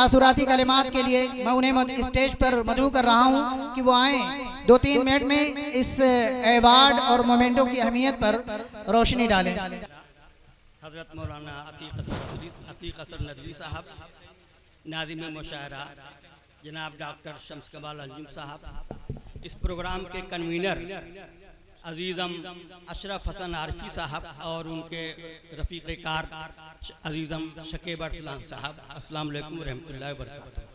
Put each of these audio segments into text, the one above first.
तासुराती कलिमात के लिए मैं उन्हें स्टेज पर मदऊ कर रहा हूँ कि वो आए 2-3 मिनट में इस अवार्ड और मोमेंटो की अहमियत पर रोशनी डालें। हज़रत मौलाना अतीक असर नदवी साहब, नाज़िम मुशायरा जनाब डॉक्टर शम्स कमाल अंजुम साहब, इस प्रोग्राम के कन्वीनर अजीज़म अशरफ हसन आरफी साहब और उनके रफ़ीक़ कार अजीज़म शकीब अरसलान साहब, अस्सलाम वालेकुम रहमतुल्लाहि व बरकातुहू।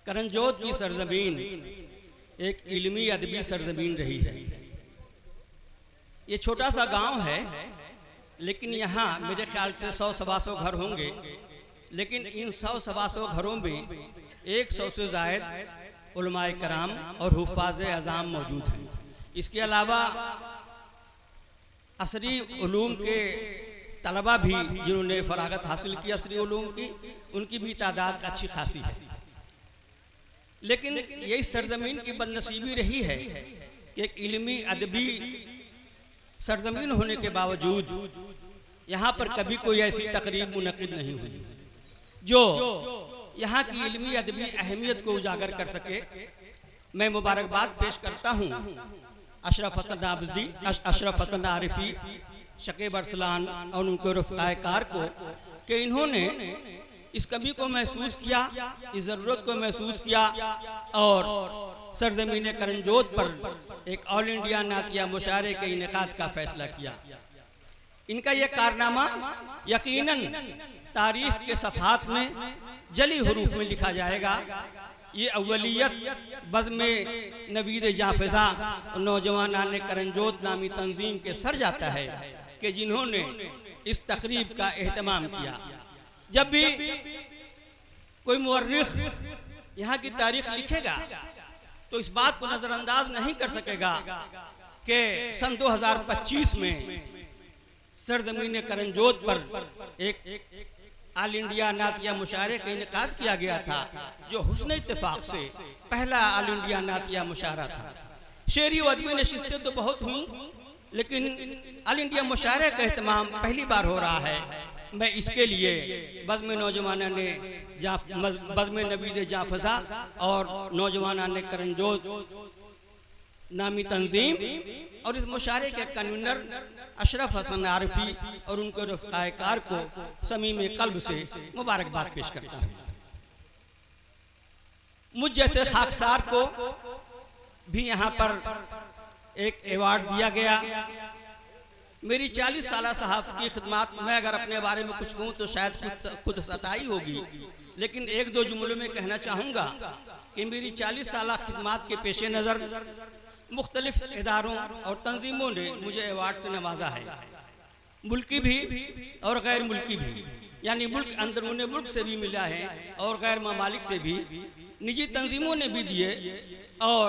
करंजोत की सरजमीन एक इल्मी अदबी सरजमीन रही है। ये छोटा सा गांव है, लेकिन यहाँ मेरे ख्याल से 100-125 घर होंगे, लेकिन इन 100-125 घरों में 100 से ज़ायद उलमाए कराम और हुफ़ाज़ अज़ाम मौजूद हैं। इसके अलावा असरी उलूम के तलबा भी जिन्होंने फ़रागत हासिल की असरी उलूम की, उनकी भी तादाद अच्छी खासी है। लेकिन यही सरजमीन की बदनसीबी रही है कि एक इल्मी अदबी सरजमीन होने के बावजूद यहाँ पर कभी कोई ऐसी तकरीब मुनक़िद नहीं हुई जो यहाँ की इल्मी अदबी अहमियत को उजागर कर सके। मैं मुबारकबाद पेश करता हूँ अशरफ हसन आरिफी, शकीब अरसलान और उनके रफ़ीक़ कार को कि इन्होंने इस कमी को महसूस किया, इस ज़रूरत को महसूस किया और सरज़मीन करंजोत पर एक ऑल इंडिया नातिया मुशायरे के इनेकाद का फैसला किया। इनका यह कारनामा यकीनन तारीख़ के सफ़हात में जली हुरूफ में लिखा जाएगा। ये अव्वलियत बज़्म नवीद जाफ़िज़ा नौजवानान करंजोत नामी तंजीम के सर जाता है कि जिन्होंने इस तकरीब का एहतमाम किया। जब भी कोई मुअर्रिख़ यहाँ की तारीख़ लिखेगा तो इस बात को नज़रअंदाज नहीं कर सकेगा कि सन 2025 में सरज़मीन करंजोत पर एक ऑल इंडिया नातिया मुशायरे का इनेकाद किया गया था, जो हुस्न इत्तेफाक से पहला ऑल इंडिया नातिया मुशायरा था। शेरी व अदबी नशिस्तें तो बहुत हुई, लेकिन ऑल इंडिया मुशायरे का एहतमाम पहली बार हो रहा है। मैं इसके लिए बज़्म नौजवाना ने बज़्म नवीद जाफ़िज़ा और नौजवाना ने करंजोत नामी तंजीम और इस मुशायरे के कन्वीनर अशरफ हसन आरफी और उनके रफ़ीक़ कार को समीम क़ल्ब से मुबारकबाद पेश करता हूँ। मुझ जैसे खाकसार को भी यहाँ पर एक अवार्ड दिया गया। मेरी 40 साल सहाफ़ी की खिदमत में अगर अपने बारे में कुछ कहूँ तो शायद खुद सताई होगी, लेकिन 1-2 जुमलों में कहना चाहूँगा कि मेरी 40 साल खिदमत के पेश नज़र मुख्तलिफ इदारों और तंजीमों ने मुझे अवार्ड से नवाजा है, मुल्की भी और गैर मुल्की भी, यानी मुल्क अंदरून मुल्क से भी मिला है और गैर ममालिक से भी, निजी तंजीमों ने भी दिए और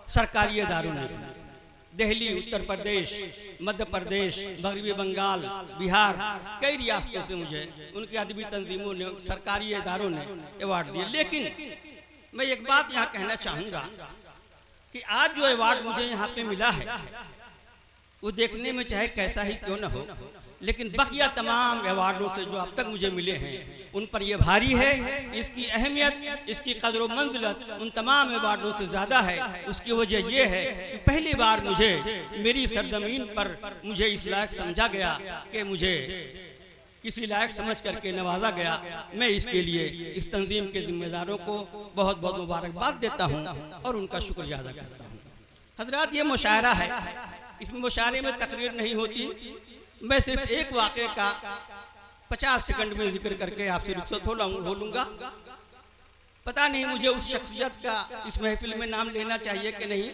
सरकारी इदारों ने भी। दिल्ली, उत्तर प्रदेश, मध्य प्रदेश, मगरबी बंगाल, बिहार, कई रियासतों से मुझे उनकी अदबी तंजीमों ने, सरकारी इदारों ने अवार्ड दिए। लेकिन मैं एक बात यहाँ कहना चाहूँगा कि आज जो अवार्ड मुझे यहाँ पे मिला है वो देखने में चाहे कैसा ही क्यों न हो, लेकिन बकिया तमाम अवार्डों से जो अब तक मुझे मिले हैं उन पर यह भारी है। इसकी अहमियत, इसकी कदर व मंजिलत उन तमाम अवार्डों से ज़्यादा है। उसकी वजह यह है कि पहली बार मुझे मेरी सरजमीन पर मुझे इस लायक समझा गया कि मुझे किसी लायक समझ करके नवाजा गया। मैं इसके लिए इस तंजीम के जिम्मेदारों को बहुत बहुत मुबारकबाद देता हूँ और उनका शुक्रिया अदा करता हूँ। हजरात, ये मुशायरा है, इस मुशायरे में तकरीर नहीं होती। मैं सिर्फ एक वाक़े का 50 सेकंड में जिक्र करके आपसे रुखसत हो लूँगा। पता नहीं मुझे उस शख्सियत का इस महफिल में नाम लेना चाहिए कि नहीं,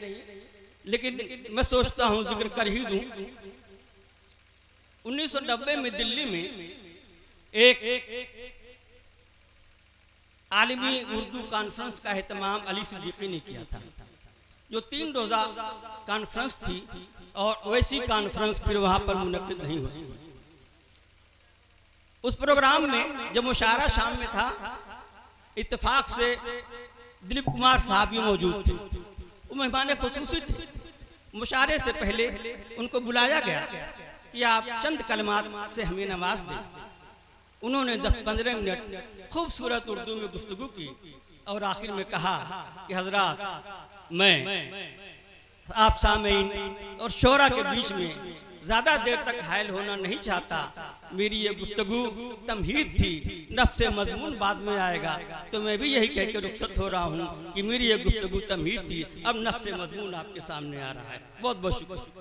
लेकिन मैं सोचता हूँ जिक्र कर ही दूँ। 1990 में दिल्ली में एक आलमी उर्दू कॉन्फ्रेंस का एहतमाम अली सिद्दीकी ने किया था, जो 3 रोज़ा कॉन्फ्रेंस थी और वैसी कॉन्फ्रेंस फिर वहाँ पर मुनक़िद नहीं हो सकी। उस प्रोग्राम में जब मुशायरा शाम में था, इत्तेफाक से दिलीप कुमार साहब भी मौजूद थे। वो मेहमान खुसूसी थे। मुशायरे से पहले उनको बुलाया गया कि आप चंद कलमात से हमें नवाज दें। उन्होंने 10-15 मिनट खूबसूरत उर्दू में गुफ्तगू की और आखिर में कहा कि हजरात, मैं आप सामीन और शोरा के बीच में ज़्यादा देर तक हायल होना नहीं चाहता। मेरी ये गुफ्तगू तमहीद थी, नफ्स मजमून बाद में आएगा, तो मैं भी यही कह के रुखसत हो रहा हूँ कि मेरी ये गुफ्तगू तमहीद थी, अब नफ्स मजमून आपके सामने आ रहा है। बहुत बहुत शुक्रिया।